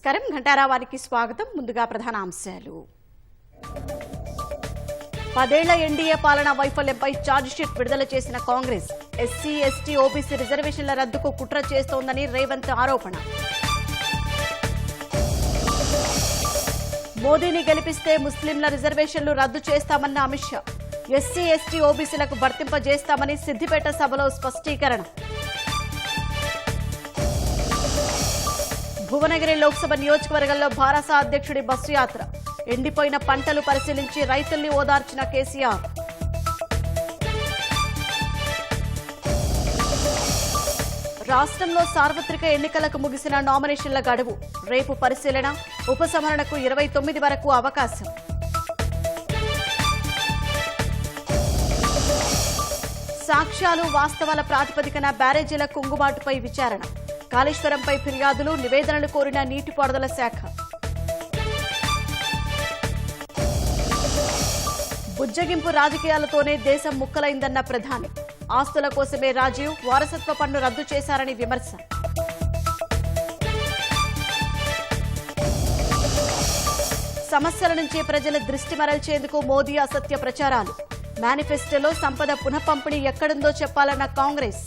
నమస్కారం ఘంటారావానికి స్వాగతం. ముందుగా ప్రధాన అంశాలు. 10 ఏళ్ల ఎన్డీఏ పాలన వైఫల్యంపై ఛార్జిషీట్ విడుదల చేసిన కాంగ్రెస్. ఎస్సీ ఎస్టీ ఓబీసీ రిజర్వేషన్ల రద్దుకు కుట్ర చేస్తోందని రేవంత్ ఆరోపణ. మోదీని గెలిపిస్తే ముస్లింల రిజర్వేషన్లు రద్దు చేస్తామన్న అమిత్ షా. ఎస్సీ ఎస్టీ ఓబీసీలకు వర్తింపజేస్తామని సిద్దిపేట సభలో స్పష్టీకరణ. భువనగిరి లోక్సభ నియోజకవర్గంలో భారస అధ్యక్షుడి బస్సు యాత్ర. ఎండిపోయిన పంటలు పరిశీలించి రైతుల్ని ఓదార్చిన కేసీఆర్. రాష్ట్రంలో సార్వత్రిక ఎన్నికలకు ముగిసిన నామినేషన్ల గడువు. రేపు పరిశీలన, ఉపసంహరణకు 29 వరకు అవకాశం. సాక్ష్యాలు వాస్తవాల ప్రాతిపదికన బ్యారేజీల కుంగుబాటుపై విచారణ. కాళేశ్వరంపై ఫిర్యాదులు, నివేదనలు కోరిన నీటిపారుదల శాఖ. బుజ్జగింపు రాజకీయాలతోనే దేశం ముక్కలైందన్న ప్రధాని. ఆస్తుల కోసమే రాజీవ్ వారసత్వ పన్ను రద్దు చేశారని విమర్శ. సమస్యల నుంచి ప్రజల దృష్టి మరల్చేందుకు మోదీ అసత్య ప్రచారాలు. మేనిఫెస్టోలో సంపద పునఃపంపిణీ ఎక్కడుందో చెప్పాలన్న కాంగ్రెస్.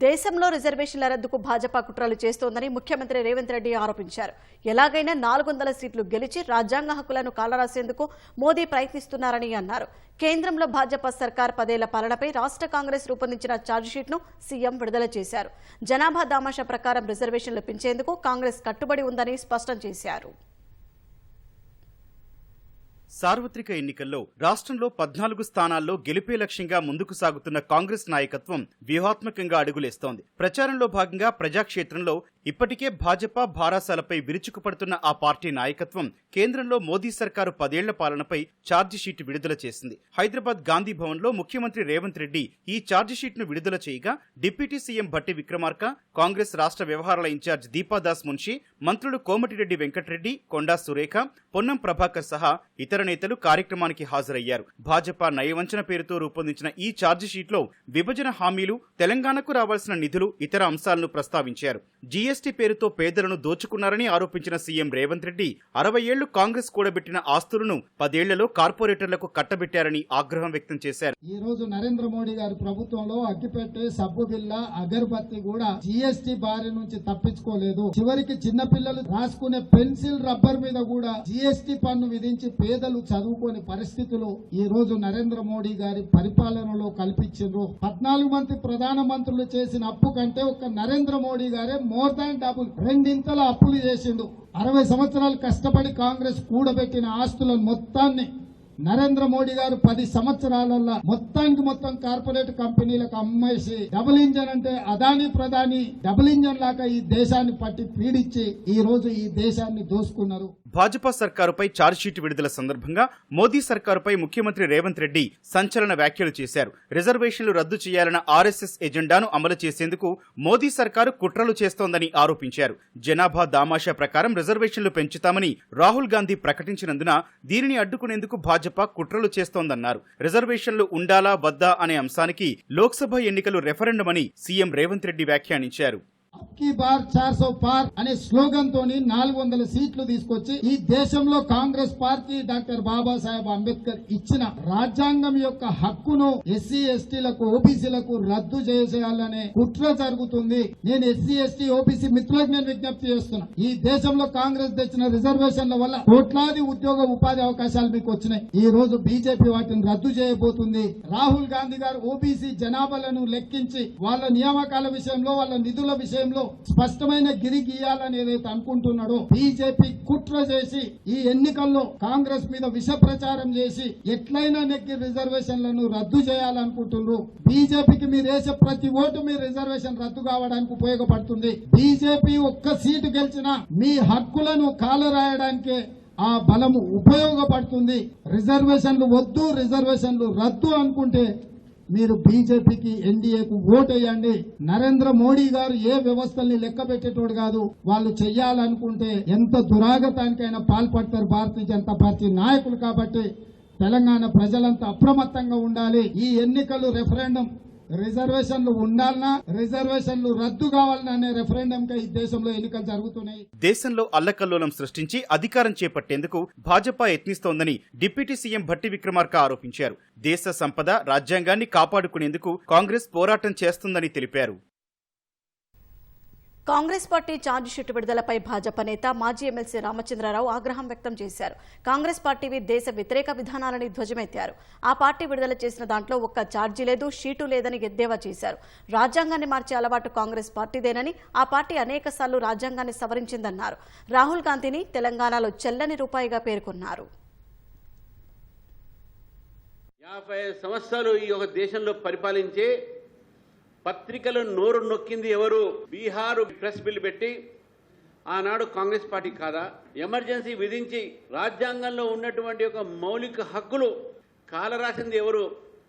దేశంలో రిజర్వేషన్ల రద్దుకు భాజపా కుట్రలు చేస్తోందని ముఖ్యమంత్రి రేవంత్ రెడ్డి ఆరోపించారు. ఎలాగైనా 400 సీట్లు గెలిచి రాజ్యాంగ హక్కులను కాలరాసేందుకు మోదీ ప్రయత్నిస్తున్నారని అన్నారు. కేంద్రంలో భాజపా సర్కార్ 10 ఏళ్ల పాలనపై రాష్ట్ర కాంగ్రెస్ రూపొందించిన ఛార్జిషీట్ను సీఎం విడుదల చేశారు. జనాభా దామాషా ప్రకారం రిజర్వేషన్లు పెంచేందుకు కాంగ్రెస్ కట్టుబడి ఉందని స్పష్టం చేశారు. సార్వత్రిక ఎన్నికల్లో రాష్ట్రంలో 14 స్థానాల్లో గెలిపే లక్ష్యంగా ముందుకు సాగుతున్న కాంగ్రెస్ నాయకత్వం వ్యూహాత్మకంగా అడుగులేస్తోంది. ప్రచారంలో భాగంగా ప్రజాక్షేత్రంలో ఇప్పటికే భాజపా భారాసాలపై విరుచుకుపడుతున్న ఆ పార్టీ నాయకత్వం కేంద్రంలో మోదీ సర్కారు 10 ఏళ్ల పాలనపై ఛార్జిషీట్ విడుదల చేసింది. హైదరాబాద్ గాంధీ భవన్ లో ముఖ్యమంత్రి రేవంత్ రెడ్డి ఈ ఛార్జిషీట్ ను విడుదల చేయగా డిప్యూటీ సీఎం భట్టి విక్రమార్క, కాంగ్రెస్ రాష్ట్ర వ్యవహారాల ఇన్ఛార్జ్ దీపాదాస్ మున్షి, మంత్రులు కోమటిరెడ్డి వెంకటరెడ్డి, కొండా సురేఖ, పొన్నం ప్రభాకర్ సహా ఇతర నేతలు కార్యక్రమానికి హాజరయ్యారు. భాజపా నయవంచన పేరుతో రూపొందించిన ఈ ఛార్జిషీట్ లో విభజన హామీలు, తెలంగాణకు రావాల్సిన నిధులు, ఇతర అంశాలను ప్రస్తావించారు. జీఎస్టీ పేరుతో పేదలను దోచుకున్నారని ఆరోపించిన సీఎం రేవంత్ రెడ్డి 60 ఏళ్లు కాంగ్రెస్ కూడబెట్టిన ఆస్తులను 10 ఏళ్లలో కార్పొరేటర్లకు కట్టబెట్టారని ఆగ్రహం వ్యక్తం చేశారు. ఈ రోజు నరేంద్ర మోడీ గారి ప్రభుత్వంలో అగ్గిపెట్టె, సబ్బు బిల్ల, అగరబత్తి కూడా జీఎస్టీ బారి నుంచి తప్పించుకోలేదు. చివరికి చిన్నపిల్లలు రాసుకునే పెన్సిల్, రబ్బర్ మీద కూడా జీఎస్టీ పన్ను విధించి పేదలు చదువుకోని పరిస్థితులు ఈ రోజు నరేంద్ర మోడీ గారి పరిపాలనలో కల్పించారు. 14 మంది ప్రధాన మంత్రులు చేసిన అప్పు కంటే ఒక నరేంద్ర మోడీ గారే మోర్ దాన్ డబుల్, 2 ఇంతల అప్పులు చేసిండు. 60 సంవత్సరాలు కష్టపడి కాంగ్రెస్ కూడబెట్టిన ఆస్తులను మొత్తాన్ని నరేంద్ర మోడీ గారు 10 సంవత్సరాలలో మొత్తం కార్పొరేట్ కంపెనీలకు అమ్మేసి డబుల్ ఇంజన్ అంటే అదాని ప్రధాని డబుల్ ఇంజన్ లాగా ఈ దేశాన్ని పట్టి పీడించి ఈ రోజు ఈ దేశాన్ని దోసుకున్నారు. భాజపా సర్కారుపై ఛార్జిషీట్ విడుదల సందర్భంగా మోదీ సర్కారుపై ముఖ్యమంత్రి రేవంత్ రెడ్డి సంచలన వ్యాఖ్యలు చేశారు. రిజర్వేషన్లు రద్దు చేయాలన్న ఆర్ఎస్ఎస్ ఎజెండాను అమలు చేసేందుకు మోదీ సర్కారు కుట్రలు చేస్తోందని ఆరోపించారు. జనాభా దామాషా ప్రకారం రిజర్వేషన్లు పెంచుతామని రాహుల్ గాంధీ ప్రకటించినందున దీనిని అడ్డుకునేందుకు భాజపా కుట్రలు చేస్తోందన్నారు. రిజర్వేషన్లు ఉండాలా వద్దా అనే అంశానికి లోక్సభ ఎన్నికలు రెఫరెండం అని సీఎం రేవంత్ రెడ్డి వ్యాఖ్యానించారు. అబ్కీ బార్ 400 పార్ అనే స్లోగన్ తోని 400 సీట్లు తీసుకొచ్చి ఈ దేశంలో కాంగ్రెస్ పార్టీ డాక్టర్ బాబాసాహెబ్ అంబేద్కర్ ఇచ్చిన రాజ్యాంగం యొక్క హక్కును ఎస్సీ ఎస్టీలకు, ఓబీసీలకు రద్దు చేసేయాలనే కుట్ర జరుగుతుంది. నేను ఎస్సీ ఎస్టీ ఓబీసీ మిత్రులకు నేను విజ్ఞప్తి చేస్తున్నా. ఈ దేశంలో కాంగ్రెస్ తెచ్చిన రిజర్వేషన్ల వల్ల కోట్లాది ఉద్యోగ ఉపాధి అవకాశాలు మీకు వచ్చినాయి. ఈ రోజు బీజేపీ వాటిని రద్దు చేయబోతుంది. రాహుల్ గాంధీ గారు ఓబీసీ జనాభాలను లెక్కించి వాళ్ళ నియామకాల విషయంలో, వాళ్ళ నిధుల విషయంలో స్పష్టమైన గిరి గీయాలని ఏదైతే అనుకుంటున్నాడో బీజేపీ కుట్ర చేసి ఈ ఎన్నికల్లో కాంగ్రెస్ మీద విష ప్రచారం చేసి ఎట్లయినా నెక్కి రిజర్వేషన్లను రద్దు చేయాలనుకుంటున్నారు. బీజేపీకి మీరు వేసే ప్రతి ఓటు మీ రిజర్వేషన్ రద్దు కావడానికి ఉపయోగపడుతుంది. బీజేపీ ఒక్క సీటు గెలిచినా మీ హక్కులను కాలరాయడానికే ఆ బలము ఉపయోగపడుతుంది. రిజర్వేషన్లు వద్దు, రిజర్వేషన్లు రద్దు అనుకుంటే మీరు బీజేపీకి, ఎన్డీఏకు ఓటేయండి. నరేంద్ర మోడీ గారు ఏ వ్యవస్థల్ని లెక్క పెట్టేటోడు కాదు. వాళ్ళు చెయ్యాలనుకుంటే ఎంత దురాగతానికైనా పాల్పడతారు భారతీయ జనతా పార్టీ నాయకులు. కాబట్టి తెలంగాణ ప్రజలంతా అప్రమత్తంగా ఉండాలి. ఈ ఎన్నికలు రెఫరెండం రిజర్వేషన్లు ఉండాలన్నా, రిజర్వేషన్లు రద్దు కావాలన్నా అనే రెఫరెండం కి ఈ దేశంలో ఎన్నికలు జరుగుతున్నాయి. దేశంలో అల్లకల్లోలం సృష్టించి అధికారం చేపట్టేందుకు భాజపా యత్నిస్తోందని డిప్యూటీ సీఎం భట్టి విక్రమార్క ఆరోపించారు. దేశ సంపద, రాజ్యాంగాన్ని కాపాడుకునేందుకు కాంగ్రెస్ పోరాటం చేస్తుందని తెలిపారు. కాంగ్రెస్ పార్టీ ఛార్జిషీట్ విడుదలపై భాజపా నేత మాజీ ఎమ్మెల్సీ రామచంద్రరావు ఆగ్రహం వ్యక్తం చేశారు. కాంగ్రెస్ పార్టీవి దేశ వ్యతిరేక విధానాలని ధ్వజమెత్తారు. ఆ పార్టీ విడుదల చేసిన దాంట్లో ఒక్క ఛార్జీ లేదు, షీటు లేదని ఎద్దేవా చేశారు. రాజ్యాంగాన్ని మార్చే అలవాటు కాంగ్రెస్ పార్టీదేనని, ఆ పార్టీ అనేకసార్లు రాజ్యాంగాన్ని సవరించిందన్నారు. రాహుల్ గాంధీని తెలంగాణలో చెల్లని రూపాయిగా పేర్కొన్నారు. 50 సంవత్సరాలు ఈ యొక్క దేశంలో పరిపాలించే పత్రికలు నోరు నొక్కింది ఎవరు? బీహార్ ప్రెస్ బిల్ పెట్టి ఆనాడు కాంగ్రెస్ పార్టీ కాదా? ఎమర్జెన్సీ విధించి రాజ్యాంగంలో ఉన్నటువంటి ఒక మౌలిక హక్కులు కాలరాసింది ఎవరు?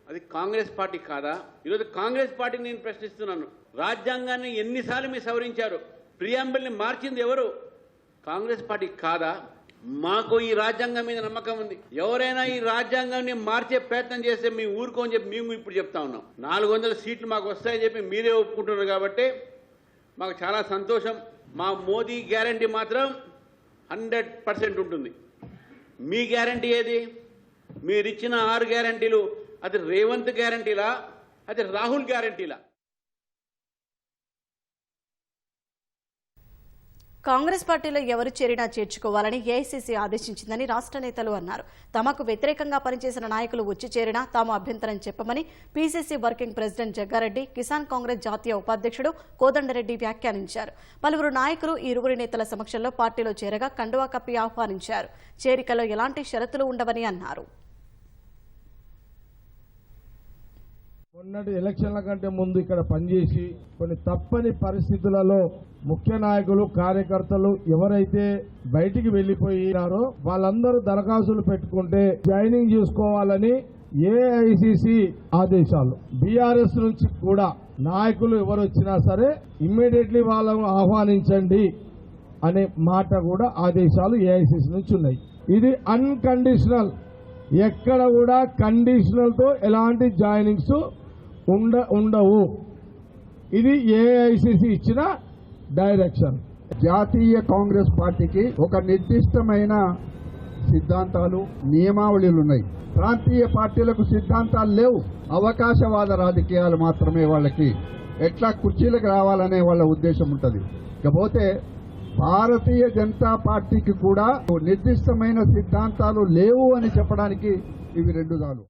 అది కాంగ్రెస్ పార్టీ కాదా? ఈరోజు కాంగ్రెస్ పార్టీని నేను ప్రశ్నిస్తున్నాను. రాజ్యాంగాన్ని ఎన్నిసార్లు మీరు సవరించారు? ప్రియాంబుల్ని మార్చింది ఎవరు? కాంగ్రెస్ పార్టీ కాదా? మాకు ఈ రాజ్యాంగం మీద నమ్మకం ఉంది. ఎవరైనా ఈ రాజ్యాంగాన్ని మార్చే ప్రయత్నం చేస్తే మీ ఊరుకోని చెప్పి మేము ఇప్పుడు చెప్తా ఉన్నాం. 400 సీట్లు మాకు వస్తాయని చెప్పి మీరే ఒప్పుకుంటున్నారు కాబట్టి మాకు చాలా సంతోషం. మా మోదీ గ్యారంటీ మాత్రం 100% ఉంటుంది. మీ గ్యారంటీ ఏది? మీరిచ్చిన 6 గ్యారంటీలు అది రేవంత్ గ్యారంటీలా, అది రాహుల్ గ్యారంటీలా? కాంగ్రెస్ పార్టీలో ఎవరు చేరినా చేర్చుకోవాలని ఏఐసీసీ ఆదేశించిందని రాష్ట్ర నేతలు అన్నారు. తమకు వ్యతిరేకంగా పనిచేసిన నాయకులు వచ్చి చేరినా తాము అభ్యంతరం చెప్పమని PCC working president Jaggareddy, Kisan Congress జాతీయ ఉపాధ్యక్షుడు కోదండరెడ్డి వ్యాఖ్యానించారు. పలువురు నాయకులు ఈ ఇరువురి నేతల సమక్షంలో పార్టీలో చేరగా కండువా కప్పి ఆహ్వానించారు. చేరికలో ఎలాంటి షరతులు ఉండవని అన్నారు. మొన్నటి ఎలక్షన్ల కంటే ముందు ఇక్కడ పనిచేసి కొన్ని తప్పని పరిస్థితులలో ముఖ్య నాయకులు, కార్యకర్తలు ఎవరైతే బయటికి వెళ్లిపోయినారో వాళ్ళందరూ దరఖాస్తులు పెట్టుకుంటే జాయినింగ్ చేసుకోవాలని ఏఐసిసి ఆదేశాలు. బీఆర్ఎస్ నుంచి కూడా నాయకులు ఎవరు వచ్చినా సరే ఇమ్మీడియట్లీ వాళ్ళను ఆహ్వానించండి అనే మాట కూడా ఆదేశాలు ఏఐసిసి నుంచి ఉన్నాయి. ఇది అన్కండిషనల్, ఎక్కడ కూడా కండిషనల్ తో ఎలాంటి జాయినింగ్స్ ఉండవు. ఇది ఏఐసిసి ఇచ్చిన డైరెక్షన్. జాతీయ కాంగ్రెస్ పార్టీకి ఒక నిర్దిష్టమైన సిద్ధాంతాలు, నియమావళిలు ఉన్నాయి. ప్రాంతీయ పార్టీలకు సిద్ధాంతాలు లేవు. అవకాశవాద రాజకీయాలు మాత్రమే వాళ్ళకి ఎట్లా కుర్చీలకు రావాలనే వాళ్ళ ఉద్దేశం ఉంటుంది. ఇకపోతే భారతీయ జనతా పార్టీకి కూడా నిర్దిష్టమైన సిద్ధాంతాలు లేవు అని చెప్పడానికి ఇవి 2 చాలు.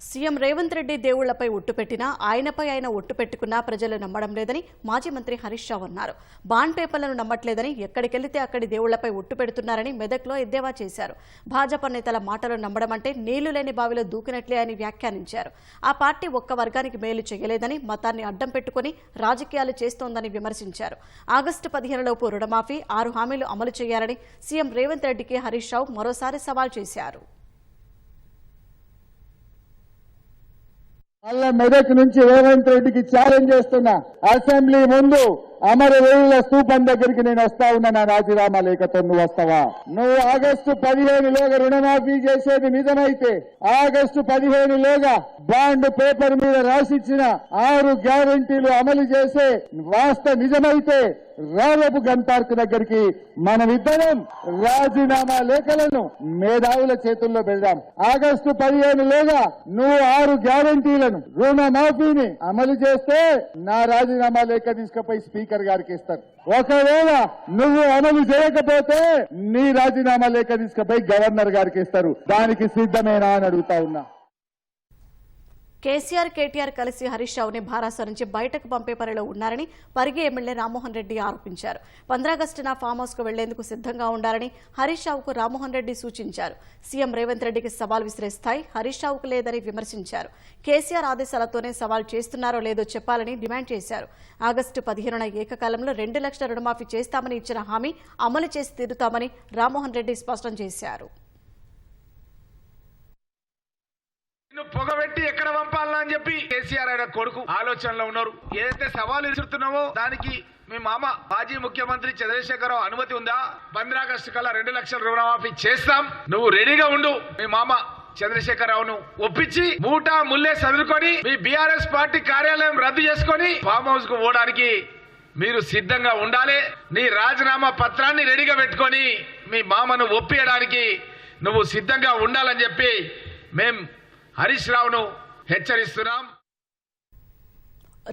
సీఎం రేవంత్ రెడ్డి దేవుళ్లపై ఒట్టు పెట్టినా ఆయనపై ఆయన ఒట్టు పెట్టుకున్నా ప్రజలు నమ్మడం లేదని మాజీ మంత్రి హరీష్ రావు అన్నారు. బాండ్ పేపర్లను నమ్మట్లేదని, ఎక్కడికెళ్లితే అక్కడి దేవుళ్లపై ఒట్టు పెడుతున్నారని మెదక్లో ఎద్దేవా చేశారు. భాజపా నేతల మాటలు నమ్మడం అంటే నీళ్లు లేని బావిలో దూకినట్లే అని వ్యాఖ్యానించారు. ఆ పార్టీ ఒక్క వర్గానికి మేలు చేయలేదని, మతాన్ని అడ్డం పెట్టుకుని రాజకీయాలు చేస్తోందని విమర్శించారు. ఆగస్టు 15లోపు రుణమాఫీ, 6 హామీలు అమలు చేయాలని సీఎం రేవంత్ రెడ్డికి హరీష్ రావు మరోసారి సవాల్ చేశారు. మళ్ళా మెదక్ నుంచి రేవంత్ రెడ్డికి ఛాలెంజ్ చేస్తున్నా. అసెంబ్లీ ముందు అమరవీరుల స్తూపం దగ్గరికి నేను వస్తా ఉన్నా. నా రాజీనామా లేఖతో నువ్వు వస్తావా? నువ్వు ఆగస్టు 15లోగా రుణమాఫీ చేసేది నిజమైతే, ఆగస్టు 15లోగా బాండ్ పేపర్ మీద రాసిచ్చిన 6 గ్యారంటీలు అమలు చేసే వాస్తవ నిజమైతే రాలపు గన్ పార్క్ దగ్గరికి మనమిద్దరం రాజీనామా లేఖలను మేధావుల చేతుల్లో పెడదాం. ఆగస్టు 15లోగా నువ్వు 6 గ్యారంటీలను, రుణమాఫీని అమలు చేస్తే నా రాజీనామా లేఖ తీసుకుపోయి స్పీకర్ గారికి ఇస్తారు. ఒకవేళ నువ్వు అమలు చేయకపోతే నీ రాజీనామా లేఖ తీసుకుపోయి గవర్నర్ గారికి ఇస్తారు. దానికి సిద్ధమేనా అని అడుగుతా ఉన్నా. కేసీఆర్, కేటీఆర్ కలిసి హరీష్ రావుని భారాస నుంచి బయటకు పంపే పనిలో ఉన్నారని పరిగి ఎమ్మెల్యే రామ్మోహన్ రెడ్డి ఆరోపించారు. 15 ఆగస్టున ఫామ్ హౌస్ కు వెళ్లేందుకు సిద్ధంగా ఉండాలని హరీష్ రావుకు రామ్మోహన్ రెడ్డి సూచించారు. సీఎం రేవంత్ రెడ్డికి సవాల్ విసిరే స్థాయి హరీష్ రావుకు లేదని విమర్శించారు. కేసీఆర్ ఆదేశాలతోనే సవాల్ చేస్తున్నారో లేదో చెప్పాలని డిమాండ్ చేశారు. ఆగస్టు 15న ఏకకాలంలో 2 లక్షల రుణమాఫీ చేస్తామని ఇచ్చిన హామీ అమలు చేసి తీరుతామని రామ్మోహన్ రెడ్డి స్పష్టం చేశారు. పొగబెట్టి ఎక్కడ పంపాలని అని చెప్పి కేసీఆర్ ఆయన కొడుకు ఆలోచనలో ఉన్నారు. ఏదైతే సవాలు విసురుతున్నావో దానికి మీ మామ మాజీ ముఖ్యమంత్రి చంద్రశేఖరరావు అనుమతి ఉందా? 15 ఆగస్టు కల్లా 2 లక్షల రుణమాఫీ చేస్తాం, నువ్వు రెడీగా ఉండు. మీ మామ చంద్రశేఖరరావును ఒప్పించి మూటా ముల్లే చదువుకొని మీ బీఆర్ఎస్ పార్టీ కార్యాలయం రద్దు చేసుకొని ఫామ్ హౌస్ కు పోవడానికి మీరు సిద్ధంగా ఉండాలి. నీ రాజీనామా పత్రాన్ని రెడీగా పెట్టుకొని మీ మామను ఒప్పియడానికి నువ్వు సిద్ధంగా ఉండాలని చెప్పి మేం హరీష్ రావును హెచ్చరిస్తున్నాం.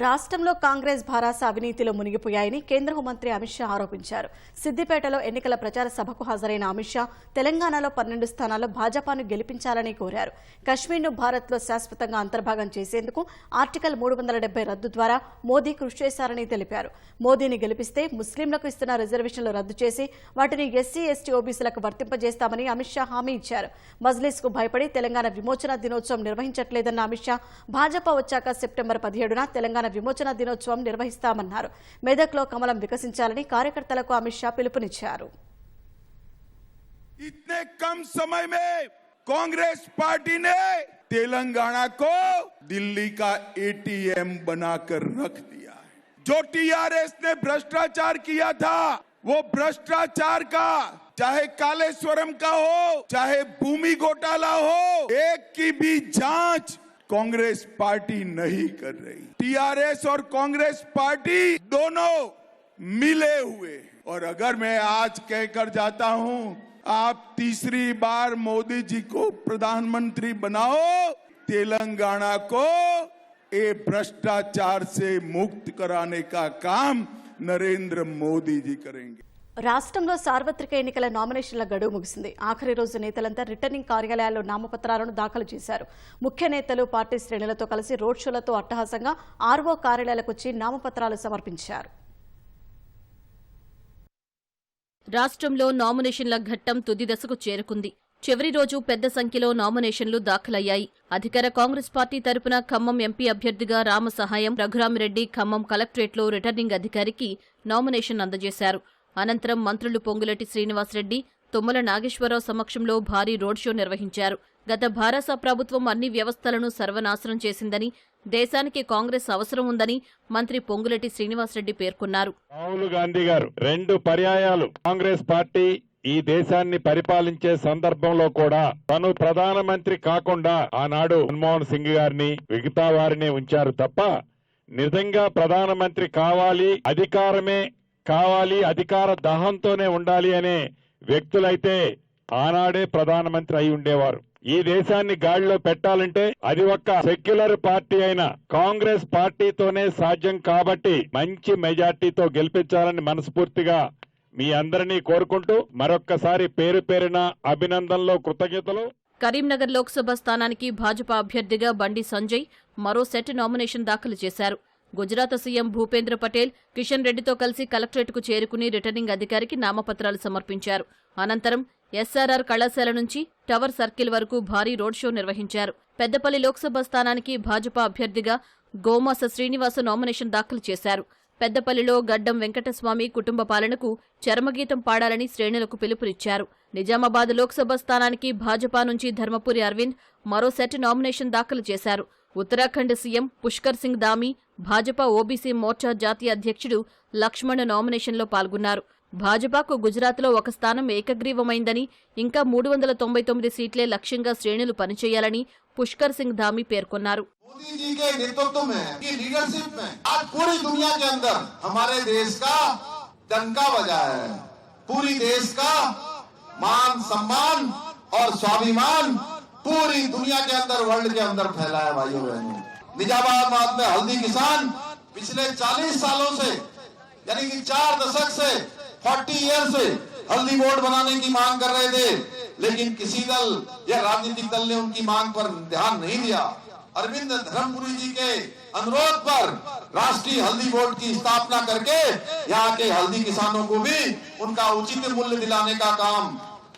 రాష్ట్రంలో కాంగ్రెస్ భారాస అవినీతిలో మునిగిపోయాయని కేంద్ర హోంమంత్రి అమిత్ షా ఆరోపించారు. సిద్దిపేటలో ఎన్నికల ప్రచార సభకు హాజరైన అమిత్ షా తెలంగాణలో 12 స్థానాల్లో భాజపాను గెలిపించాలని కోరారు. కశ్మీర్ను భారత్లో శాశ్వతంగా అంతర్భాగం చేసేందుకు ఆర్టికల్ 370 రద్దు ద్వారా మోదీ కృషి చేశారని తెలిపారు. మోదీని గెలిపిస్తే ముస్లింలకు ఇస్తున్న రిజర్వేషన్లు రద్దు చేసి వాటిని ఎస్సీ, ఎస్టీ, ఓబీసీలకు వర్తింపజేస్తామని అమిత్ షా హామీ ఇచ్చారు. మజ్లిస్కు భయపడి తెలంగాణ విమోచన దినోత్సవం నిర్వహించట్లేదన్న అమిత్ షా భాజపా వచ్చాక సెప్టెంబర్ 17న తెలంగాణ విమోచన దినోత్సవం నిర్వహిస్తామన్నారు. మెదక్లో కమలం వికసించాలని కార్యకర్తలకు అమిత్ షా పిలుపునిచ్చారు. इतने कम समय में कांग्रेस पार्टी ने तेलंगाना को दिल्ली का एटीएम बनाकर रख दिया है. जो टीआरएस ने भ्रष्टाचार किया था वो भ्रष्टाचार का चाहे कालेश्वरम का हो चाहे भूमि घोटाला हो एक की भी जांच कांग्रेस पार्टी नहीं कर रही. टीआरएस और कांग्रेस पार्टी दोनों मिले हुए. और अगर मैं आज कहकर जाता हूं आप तीसरी बार मोदी जी को प्रधानमंत्री बनाओ, तेलंगाना को ये भ्रष्टाचार से मुक्त कराने का काम नरेंद्र मोदी जी करेंगे. రాష్ట్రంలో సార్వత్రిక ఎన్నికల నామినేషన్ల గడువు ముగిసింది. ఆఖరి రోజు నేతలంతా రిటర్నింగ్ కార్యాలయాల్లో నామపత్రాలను దాఖలు చేశారు. ముఖ్య నేతలు పార్టీ శ్రేణులతో కలిసి రోడ్ షోలతో అట్టహాసంగా ఆర్ఓ కార్యాలయాలకు వచ్చి నామపత్రాలు సమర్పించారు. రాష్ట్రంలో నామినేషన్ల ఘట్టం తుది దశకు చేరుకుంది. చివరి రోజు పెద్ద సంఖ్యలో నామినేషన్లు దాఖలయ్యాయి. అధికార కాంగ్రెస్ పార్టీ తరపున ఖమ్మం ఎంపీ అభ్యర్థిగా రామసహాయం రఘురామిరెడ్డి ఖమ్మం కలెక్టరేట్లో రిటర్నింగ్ అధికారికి నామినేషన్ అందజేశారు. అనంతరం మంత్రులు పొంగులేటి శ్రీనివాసరెడ్డి, తుమ్మల నాగేశ్వరరావు సమక్షంలో భారీ రోడ్ షో నిర్వహించారు. గత భారస ప్రభుత్వం అన్ని వ్యవస్థలను సర్వనాశనం చేసిందని, దేశానికి కాంగ్రెస్ అవసరం ఉందని మంత్రి పొంగులేటి శ్రీనివాసరెడ్డి పేర్కొన్నారు. రాహుల్ గాంధీ గారు 2 పర్యాయాలు కాంగ్రెస్ పార్టీ ఈ దేశాన్ని పరిపాలించే సందర్భంలో కూడా తను ప్రధానమంత్రి కాకుండా ఆనాడు మన్మోహన్ సింగ్ గారిని మిగతా వారిని ఉంచారు తప్ప నిజంగా ప్రధానమంత్రి కావాలి, అధికారమే కావాలి, అధికార దాహంతోనే ఉండాలి అనే వ్యక్తులైతే ఆనాడే ప్రధానమంత్రి అయి ఉండేవారు. ఈ దేశాన్ని గాడిలో పెట్టాలంటే అది ఒక్క సెక్యులర్ పార్టీ అయిన కాంగ్రెస్ పార్టీతోనే సాధ్యం. కాబట్టి మంచి మెజార్టీతో గెలిపించాలని మనస్ఫూర్తిగా మీ అందరినీ కోరుకుంటూ మరొక్కసారి పేరు పేరున అభినందనలు, కృతజ్ఞతలు. కరీంనగర్ లోక్సభ స్థానానికి భాజపా అభ్యర్థిగా బండి సంజయ్ మరో సెట్ నామినేషన్ దాఖలు చేశారు. గుజరాత్ సీఎం భూపేంద్ర పటేల్ కిషన్ రెడ్డితో కలిసి కలెక్టరేట్కు చేరుకుని రిటర్నింగ్ అధికారికి నామపత్రాలు సమర్పించారు. అనంతరం ఎస్ఆర్ఆర్ కళాశాల నుంచి టవర్ సర్కిల్ వరకు భారీ రోడ్ షో నిర్వహించారు. పెద్దపల్లి లోక్సభ స్థానానికి భాజపా అభ్యర్థిగా గోమాస శ్రీనివాస నామినేషన్ దాఖలు చేశారు. పెద్దపల్లిలో గడ్డం వెంకటస్వామి కుటుంబ పాలనకు చరమగీతం పాడాలని శ్రేణులకు పిలుపునిచ్చారు. నిజామాబాద్ లోక్సభ స్థానానికి భాజపా నుంచి ధర్మపురి అరవింద్ మరో సెట్ నామినేషన్ దాఖలు చేశారు. ఉత్తరాఖండ్ సీఎం పుష్కర్ సింగ్ దామి, భాజపా ఓబీసీ మోర్చా జాతీయ అధ్యక్షుడు లక్ష్మణ్ నామినేషన్లో పాల్గొన్నారు. భాజపాకు గుజరాత్లో ఒక స్థానం ఏకగ్రీవమైందని, ఇంకా 399 సీట్లే లక్ష్యంగా శ్రేణులు పనిచేయాలని పుష్కర్ సింగ్ ధామి పేర్కొన్నారు. मोदी जी के नेतृत्व में, की लीडरशिप में आज पूरी दुनिया के अंदर हमारे देश का डंका बजा है. पूरी देश का मान सम्मान और स्वाभिमान पूरी दुनिया के अंदर, वर्ल्ड के अंदर फैला है. भाइयों बहनों, निजामाबाद में हल्दी किसान पिछले 40 सालों से, यानी कि 4 दशक से, 40 ईयर से हल्दी बोर्ड बनाने की मांग कर रहे थे, लेकिन किसी दल या राजनीतिक दल ने उनकी मांग पर ध्यान नहीं दिया. अरविंद धर्मपुरी जी के अनुरोध पर राष्ट्रीय हल्दी बोर्ड की स्थापना करके यहाँ के हल्दी किसानों को भी उनका उचित मूल्य दिलाने का काम,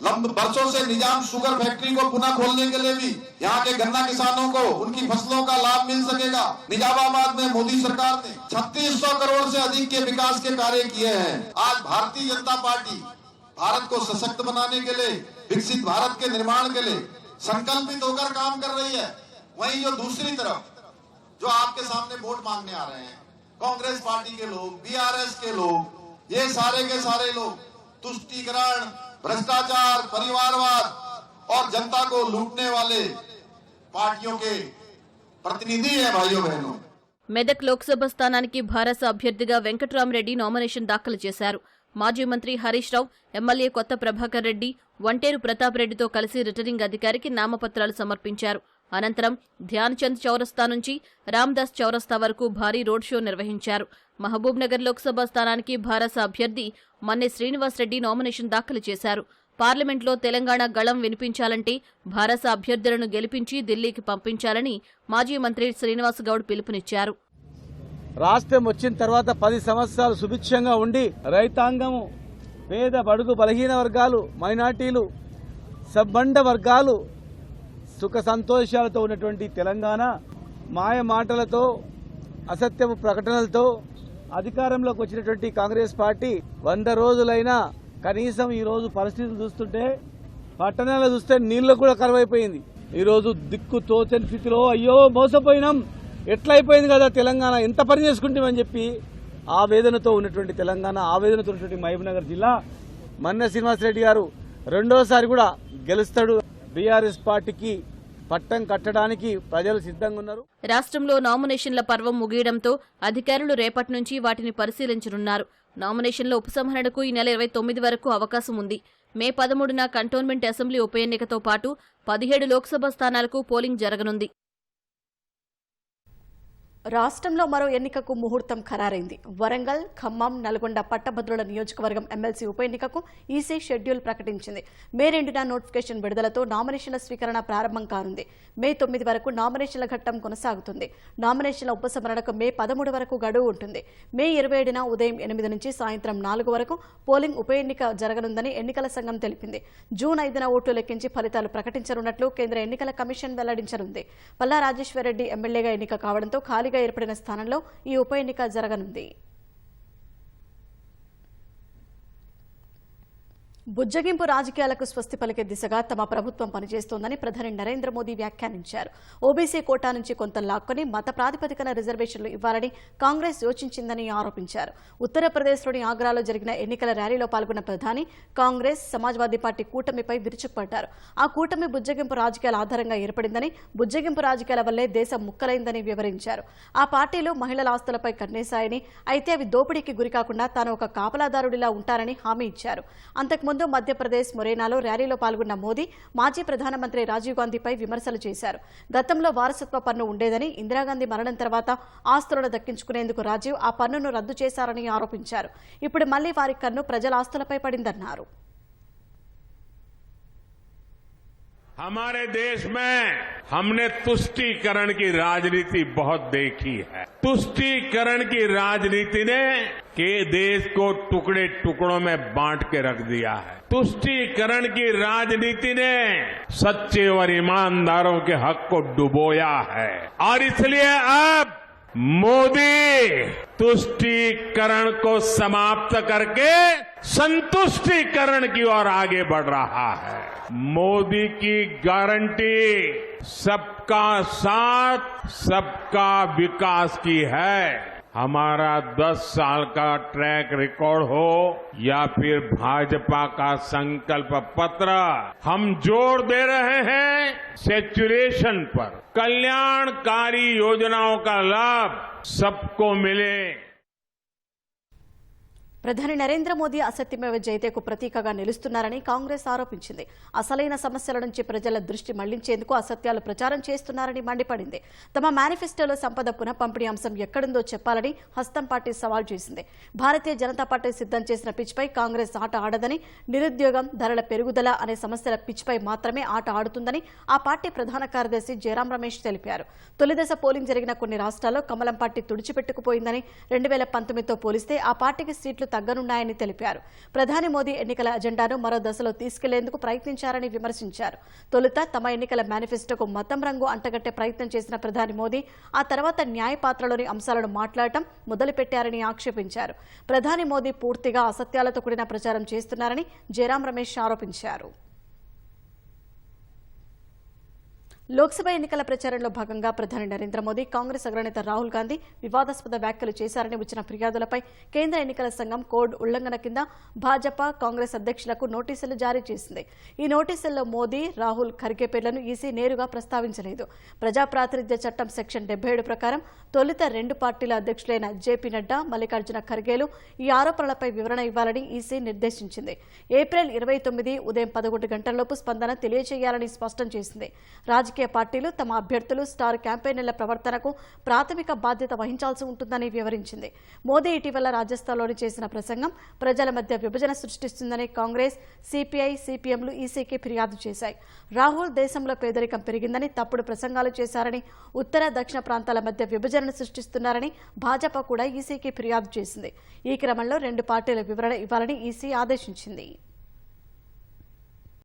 लंबे वर्षों से निजाम शुगर फैक्ट्री को पुनः खोलने के लिए भी यहाँ के गन्ना किसानों को उनकी फसलों का लाभ मिल सकेगा. निजामाबाद में मोदी सरकार ने 3600 करोड़ से अधिक के विकास के कार्य किए हैं. आज भारतीय जनता पार्टी भारत को सशक्त बनाने के लिए, विकसित भारत के निर्माण के लिए संकल्पित होकर काम कर रही है. वहीं जो दूसरी तरफ जो आपके सामने वोट मांगने आ रहे हैं, कांग्रेस पार्टी के लोग, बीआरएस के लोग, ये सारे के सारे लोग तुष्टीकरण, भ्रष्टाचार, परिवारवाद और जनता को लूटने वाले पार्टियों के प्रतिनिधि हैं भाइयों बहनों। మెదక్ లోక్సభ స్థానానికి భారస అభ్యర్థిగా వెంకట్రామరెడ్డి నామినేషన్ దాఖలు చేశారు. మాజీ మంత్రి హరీష్ రావు, ఎమ్మెల్యే కొత్త ప్రభాకర్ రెడ్డి, వంటేరు ప్రతాప్ రెడ్డితో కలిసి రిటర్నింగ్ అధికారికి నామపత్రాలు సమర్పించారు. అనంతరం ధ్యాన్ చంద్ చౌరస్తా నుంచి రామ్దాస్ చౌరస్తా వరకు భారీ రోడ్ షో నిర్వహించారు. మహబూబ్ నగర్ లోక్సభ స్థానానికి భారస అభ్యర్థి మన్నె శ్రీనివాస్ రెడ్డి నామినేషన్ దాఖలు చేశారు. పార్లమెంట్లో తెలంగాణ గళం వినిపించాలంటే భారస అభ్యర్థులను గెలిపించి ఢిల్లీకి పంపించాలని మాజీ మంత్రి శ్రీనివాస్ గౌడ్ పిలుపునిచ్చారు. రాష్ట్రం వచ్చిన తర్వాత 10 సంవత్సరాలు సుభిక్షంగా ఉండి రైతాంగము, పేద బడుగు బలహీన వర్గాలు, మైనార్టీలు, సబ్బండ వర్గాలు సుఖ సంతోషాలతో ఉన్నటువంటి తెలంగాణ మాయ మాటలతో, అసత్యపు ప్రకటనలతో అధికారంలోకి వచ్చినటువంటి కాంగ్రెస్ పార్టీ 100 రోజులైనా కనీసం ఈ రోజు పరిస్థితులు చూస్తుంటే పట్టణాలు చూస్తే నీళ్లు కూడా కరువైపోయింది. ఈ రోజు దిక్కు తోచని స్థితిలో అయ్యో మోసపోయినాం, ఎట్లయిపోయింది కదా తెలంగాణ, ఎంత పని చేసుకుంటామని చెప్పి ఆవేదనతో ఉన్నటువంటి తెలంగాణ, ఆవేదనతో ఉన్నటువంటి మహబూబ్నగర్ జిల్లా మన్నె శ్రీనివాసరెడ్డి గారు రెండోసారి కూడా గెలుస్తాడు. బీఆర్ఎస్ పార్టీకి పట్టం కట్టడానికి ప్రజలు సిద్ధంగా ఉన్నారు. రాష్ట్రంలో నామినేషన్ల పర్వం ముగియడంతో అధికారులు రేపటి నుంచి వాటిని పరిశీలించనున్నారు. నామినేషన్ల ఉపసంహరణకు ఈ నెల 29 వరకు అవకాశం ఉంది. మే 13న కంటోన్మెంట్ అసెంబ్లీ ఉప ఎన్నికతో పాటు 17 లోక్సభ స్థానాలకు పోలింగ్ జరగనుంది. రాష్ట్రంలో మరో ఎన్నికకు ముహూర్తం ఖరారైంది. వరంగల్, ఖమ్మం, నల్గొండ పట్టభద్రుల నియోజకవర్గం ఎమ్మెల్సీ ఉప ఎన్నికకు ఈసీ షెడ్యూల్ ప్రకటించింది. మే 2న నోటిఫికేషన్ విడుదలతో నామినేషన్ల స్వీకరణ ప్రారంభం కానుంది. మే 9 వరకు నామినేషన్ల ఘట్టం కొనసాగుతుంది. నామినేషన్ల ఉపసంహరణకు మే 13 వరకు గడువు ఉంటుంది. మే 27న ఉదయం 8 నుంచి సాయంత్రం 4 వరకు పోలింగ్ ఉప ఎన్నిక జరగనుందని ఎన్నికల సంఘం తెలిపింది. జూన్ 5న ఓట్లు లెక్కించి ఫలితాలు ప్రకటించనున్నట్లు కేంద్ర ఎన్నికల కమిషన్ వెల్లడించనుంది. పల్లా రాజేశ్వరరెడ్డి ఎమ్మెల్యేగా ఎన్నిక కావడంతో ఖాళీగా ఏర్పడిన స్థానంలో ఈ ఉప ఎన్నిక జరగనుంది. బుజ్జగింపు రాజకీయాలకు స్వస్తి పలికే దిశగా తమ ప్రభుత్వం పనిచేస్తోందని ప్రధాని నరేంద్ర మోదీ వ్యాఖ్యానించారు. ఓబీసీ కోటా నుంచి కొంత లాక్కొని మత ప్రాతిపదికన రిజర్వేషన్లు ఇవ్వాలని కాంగ్రెస్ యోచించిందని ఆరోపించారు. ఉత్తరప్రదేశ్లోని ఆగ్రాలో జరిగిన ఎన్నికల ర్యాలీలో పాల్గొన్న ప్రధాని కాంగ్రెస్, సమాజ్వాదీ పార్టీ కూటమిపై విరుచుకుపడ్డారు. ఆ కూటమి బుజ్జగింపు రాజకీయాల ఆధారంగా ఏర్పడిందని, బుజ్జగింపు రాజకీయాల వల్లే దేశం ముక్కలైందని వివరించారు. ఆ పార్టీలు మహిళల ఆస్తులపై కన్నేశాయని, అయితే అవి దోపిడీకి గురికాకుండా తాను ఒక కాపలాదారుడిలా ఉంటారని హామీ ఇచ్చారు. అంతకుముందు మధ్యప్రదేశ్ మొరేనాలో ర్యాలీలో పాల్గొన్న మోదీ మాజీ ప్రధానమంత్రి రాజీవ్ గాంధీపై విమర్శలు చేశారు. గతంలో వారసత్వ పన్ను ఉండేదని, ఇందిరాగాంధీ మరణం తర్వాత ఆస్తులను దక్కించుకునేందుకు రాజీవ్ ఆ పన్నును రద్దు చేశారని ఆరోపించారు. ఇప్పుడు మళ్లీ వారి కన్ను ప్రజల ఆస్తులపై పడిందన్నారు. हमारे देश में हमने तुष्टीकरण की राजनीति बहुत देखी है। तुष्टीकरण की राजनीति ने के देश को टुकड़े टुकड़ों में बांट के रख दिया है। तुष्टीकरण की राजनीति ने सच्चे और ईमानदारों के हक को डुबोया है और इसलिए अब मोदी तुष्टीकरण को समाप्त करके संतुष्टीकरण की ओर आगे बढ़ रहा है। मोदी की गारंटी सबका साथ, सबका विकास की है। हमारा 10 साल का ट्रैक रिकॉर्ड हो या फिर भाजपा का संकल्प पत्र, हम जोर दे रहे हैं सैचुरेशन पर। कल्याणकारी योजनाओं का लाभ सबको मिले। ప్రధాని నరేంద్ర మోదీ అసత్యమేవ జయతేకు ప్రతీకగా నిలుస్తున్నారని కాంగ్రెస్ ఆరోపించింది. అసలైన సమస్యల నుంచి ప్రజల దృష్టి మళ్లించేందుకు అసత్యాలు ప్రచారం చేస్తున్నారని మండిపడింది. తమ మేనిఫెస్టోలో సంపద పునఃపంపిణీ అంశం ఎక్కడుందో చెప్పాలని హస్తం పార్టీ సవాల్ చేసింది. భారతీయ జనతా పార్టీ సిద్ధం చేసిన పిచ్పై కాంగ్రెస్ ఆట ఆడదని, నిరుద్యోగం, ధరల పెరుగుదల అనే సమస్యల పిచ్పై మాత్రమే ఆట ఆడుతుందని ఆ పార్టీ ప్రధాన కార్యదర్శి జయరాం రమేష్ తెలిపారు. తొలిదశ పోలింగ్ జరిగిన కొన్ని రాష్ట్రాల్లో కమలం పార్టీ తుడిచిపెట్టుకుపోయిందని, 2019తో పోలిస్తే ఆ పార్టీకి సీట్లు తగ్గనున్నాయని తెలిపారు. ప్రధాని మోదీ ఎన్నికల అజెండాను మరో దశలో తీసుకెళ్లేందుకు ప్రయత్నించారని విమర్శించారు. తొలుత తమ ఎన్నికల మేనిఫెస్టోకు మతం రంగు అంటగట్టే ప్రయత్నం చేసిన ప్రధాని మోదీ ఆ తర్వాత న్యాయపాత్రలోని అంశాలను మాట్లాడటం మొదలుపెట్టారని ఆక్షేపించారు. ప్రధాని మోదీ పూర్తిగా అసత్యాలతో కూడిన ప్రచారం చేస్తున్నారని జయరాం రమేష్ ఆరోపించారు. లోక్సభ ఎన్నికల ప్రచారంలో భాగంగా ప్రధాని నరేంద్ర మోదీ కాంగ్రెస్ అగ్రనేత రాహుల్ గాంధీ వివాదాస్పద వ్యాఖ్యలు చేశారని వచ్చిన ఫిర్యాదులపై కేంద్ర ఎన్నికల సంఘం కోడ్ ఉల్లంఘన కింద భాజపా కాంగ్రెస్ అధ్యక్షులకు నోటీసులు జారీ చేసింది. ఈ నోటీసుల్లో మోదీ, రాహుల్, ఖర్గే పేర్లను ఈసీ నేరుగా ప్రస్తావించలేదు. ప్రజాప్రాతినిధ్య చట్టం సెక్షన్ 77 ప్రకారం తొలుత 2 పార్టీల అధ్యక్షులైన జేపీ నడ్డా, మల్లికార్జున ఖర్గేలు ఈ ఆరోపణలపై వివరణ ఇవ్వాలని ఈసీ నిర్దేశించింది. ఏప్రిల్ 29 ఉదయం 11 గంటలలోపు స్పందన తెలియజేయాలని స్పష్టం చేసింది. రాజకీయ పార్టీలు తమ అభ్యర్థులు, స్టార్ క్యాంపెయినర్ల ప్రవర్తనకు ప్రాథమిక బాధ్యత వహించాల్సి ఉంటుందని వివరించింది. మోదీ ఇటీవల రాజస్థాన్లోని చేసిన ప్రసంగం ప్రజల మధ్య విభజన సృష్టిస్తుందని కాంగ్రెస్, సిపిఐ, సిపిఎంలు ఈసీకి ఫిర్యాదు చేశాయి. రాహుల్ దేశంలో పేదరికం పెరిగిందని, తప్పుడు ప్రసంగాలు చేశారని, ఉత్తర దక్షిణ ప్రాంతాల మధ్య విభజనను సృష్టిస్తున్నారని భాజపా కూడా ఈసీకి ఫిర్యాదు చేసింది. ఈ క్రమంలో 2 పార్టీల వివరణ ఇవ్వాలని ఈసీ ఆదేశించింది.